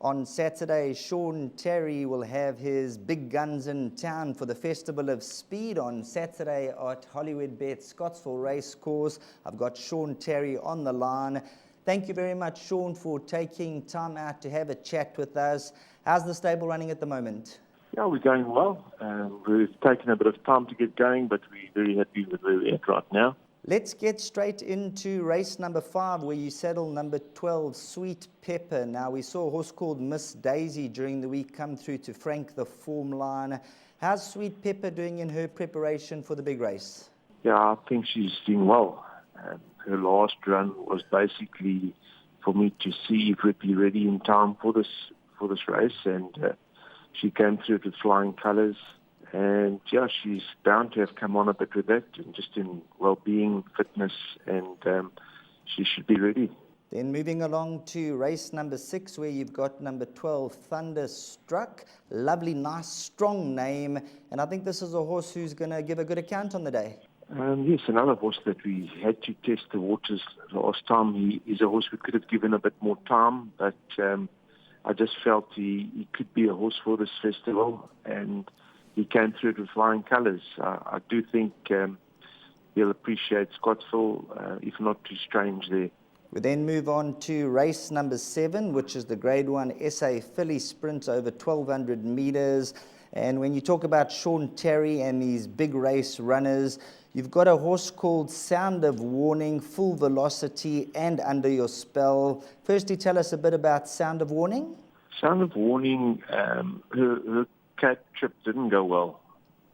On Saturday, Sean Tarry will have his big guns in town for the Festival of Speed on Saturday at Hollywoodbets Scottsville Racecourse. I've got Sean Tarry on the line. Thank you very much, Sean, for taking time out to have a chat with us. How's the stable running at the moment? Yeah, we're going well. We've taken a bit of time to get going, but we're very happy with where we're at right now. Let's get straight into race number 5, where you saddle number 12, Sweet Pepper. Now, we saw a horse called Miss Daisy during the week come through to frank the form line. How's Sweet Pepper doing in her preparation for the big race? Yeah, I think she's doing well. Her last run was basically for me to see if we'd be ready in time for this race, and she came through it with flying colours. And yeah, she's bound to have come on a bit with that, and just in well-being, fitness, and she should be ready. Then moving along to race number 6, where you've got number 12, Thunderstruck. Lovely, nice, strong name. And I think this is a horse who's going to give a good account on the day. Yes, another horse that we had to test the waters last time. He is a horse we could have given a bit more time, but I just felt he could be a horse for this festival, and he came through it with flying colours. I do think he'll appreciate Scottsville, if not too strange there. We then move on to race number 7, which is the Grade 1 SA Filly Sprint over 1,200 metres. And when you talk about Sean Tarry and these big race runners, you've got a horse called Sound of Warning, Full Velocity, and Under Your Spell. Firstly, tell us a bit about Sound of Warning. Sound of Warning, her Cape trip didn't go well,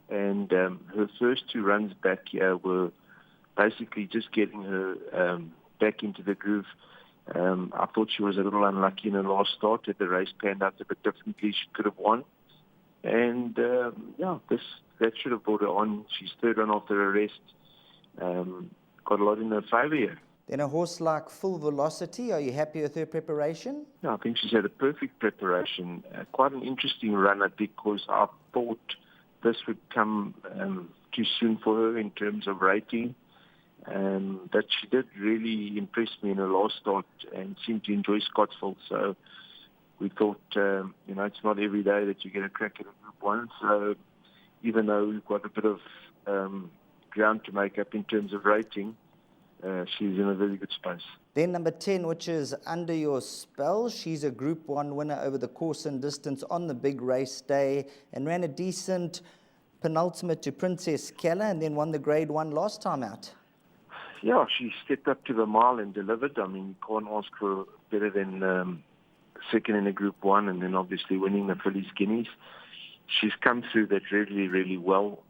and her first 2 runs back here were basically just getting her back into the groove. I thought she was a little unlucky in her last start. At the race panned out a bit differently, she could have won. And that should have brought her on. She's 3rd run after her rest. Got a lot in her favour here. Then a horse like Full Velocity, are you happy with her preparation? Yeah, I think she's had a perfect preparation. Quite an interesting runner, because I thought this would come too soon for her in terms of rating. But she did really impress me in her last start and seemed to enjoy Scottsville. So we thought, it's not every day that you get a crack at a Group 1. So even though we've got a bit of ground to make up in terms of rating, she's in a very good space. Then number 10, which is Under Your Spell. She's a Group 1 winner over the course and distance on the big race day, and ran a decent penultimate to Princess Keller, and then won the Grade 1 last time out. Yeah, she stepped up to the mile and delivered. I mean, you can't ask for better than second in a Group 1, and then obviously winning the Phillies Guineas. She's come through that really, really well.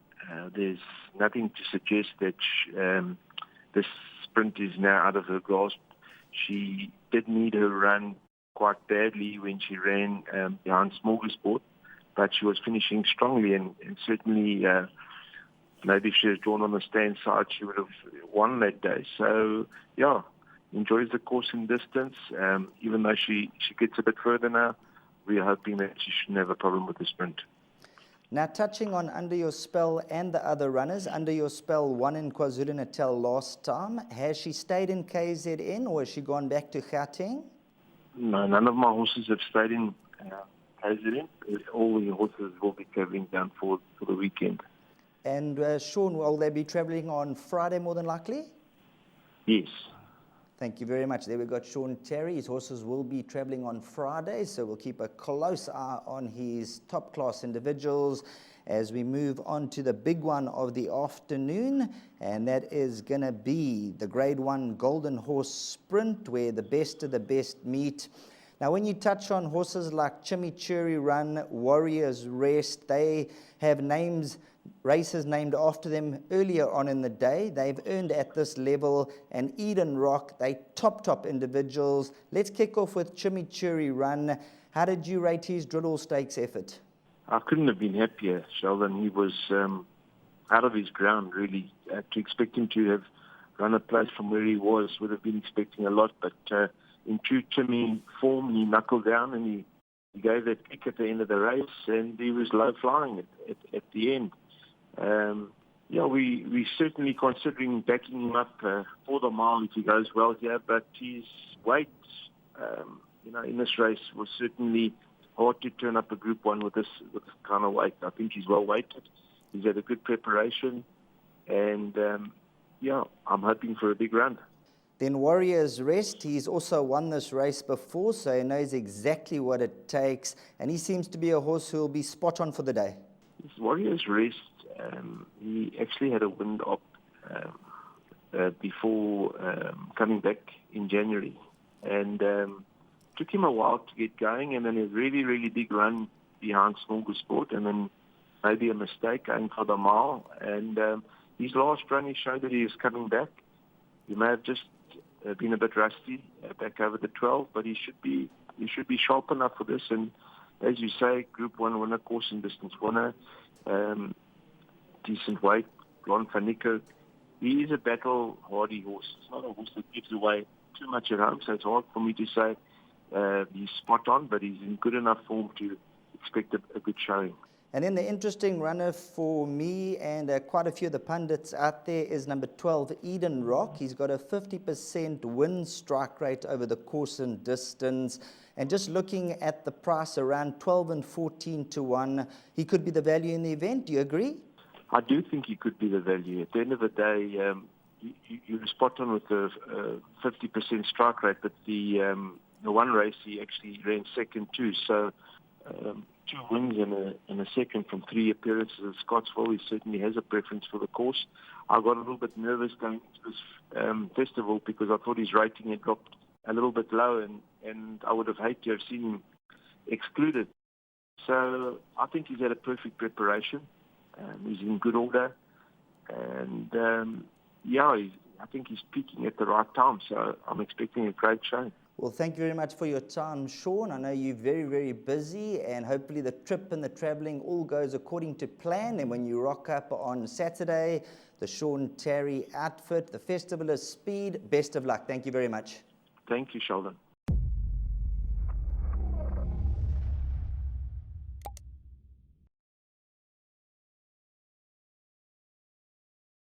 There's nothing to suggest that this sprint is now out of her grasp. She did need her run quite badly when she ran behind Smorgasbord, but she was finishing strongly, and certainly maybe if she was drawn on the stand side, she would have won that day. So, yeah, enjoys the course and distance. Even though she gets a bit further now, we are hoping that she shouldn't have a problem with the sprint. Now, touching on Under Your Spell and the other runners, Under Your Spell won in KwaZulu-Natal last time. Has she stayed in KZN, or has she gone back to Gauteng? No, none of my horses have stayed in KZN. All the horses will be travelling down for the weekend. And Sean, will they be travelling on Friday more than likely? Yes. Thank you very much. There we've got Sean Tarry. His horses will be travelling on Friday, so we'll keep a close eye on his top-class individuals as we move on to the big one of the afternoon, and that is going to be the Grade 1 Golden Horse Sprint, where the best of the best meet. Now, when you touch on horses like Chimichurri Run, Warriors Rest, they have races named after them earlier on in the day. They've earned at this level, and Eden Rock, they top individuals. Let's kick off with Chimichurri Run. How did you rate his Driddle Stakes effort? I couldn't have been happier, Sheldon. He was out of his ground, really. To expect him to have run a place from where he was would have been expecting a lot, but in true Chimmy form, he knuckled down and he gave that kick at the end of the race, and he was low flying at the end. We certainly considering backing him up for the mile if he goes well here, but his weight in this race was certainly hard to turn up a Group 1 with this kind of weight. I think he's well weighted. He's had a good preparation, and I'm hoping for a big run. Then Warrior's Rest, he's also won this race before, so he knows exactly what it takes, and he seems to be a horse who will be spot on for the day. His Warrior's Rest, he actually had a wind up before coming back in January, and took him a while to get going, and then a really, really big run behind Smorgasbord, and then maybe a mistake going for the mile. And his last run, he showed that he is coming back. He may have just been a bit rusty back over the 12, but he should be sharp enough for this. And as you say, Group 1 winner, course and distance winner, decent weight, Ron van Niekerk. He is a battle-hardy horse. It's not a horse that gives away too much at home, so it's hard for me to say he's spot on, but he's in good enough form to expect a good showing. And then the interesting runner for me and quite a few of the pundits out there is number 12, Eden Rock. He's got a 50% win strike rate over the course and distance. And just looking at the price around 12 and 14 to 1, he could be the value in the event. Do you agree? I do think he could be the value. At the end of the day, you were spot on with the 50% strike rate, but the one race he actually ran second too. So 2 wins and a second from 3 appearances at Scottsville. He certainly has a preference for the course. I got a little bit nervous going into this festival because I thought his rating had dropped a little bit low, and I would have hated to have seen him excluded. So I think he's had a perfect preparation. He's in good order, and I think he's peaking at the right time. So I'm expecting a great show. Well, thank you very much for your time, Sean. I know you're very, very busy, and hopefully the trip and the travelling all goes according to plan. And when you rock up on Saturday, the Sean Tarry outfit, the Festival of Speed, best of luck. Thank you very much. Thank you, Sheldon.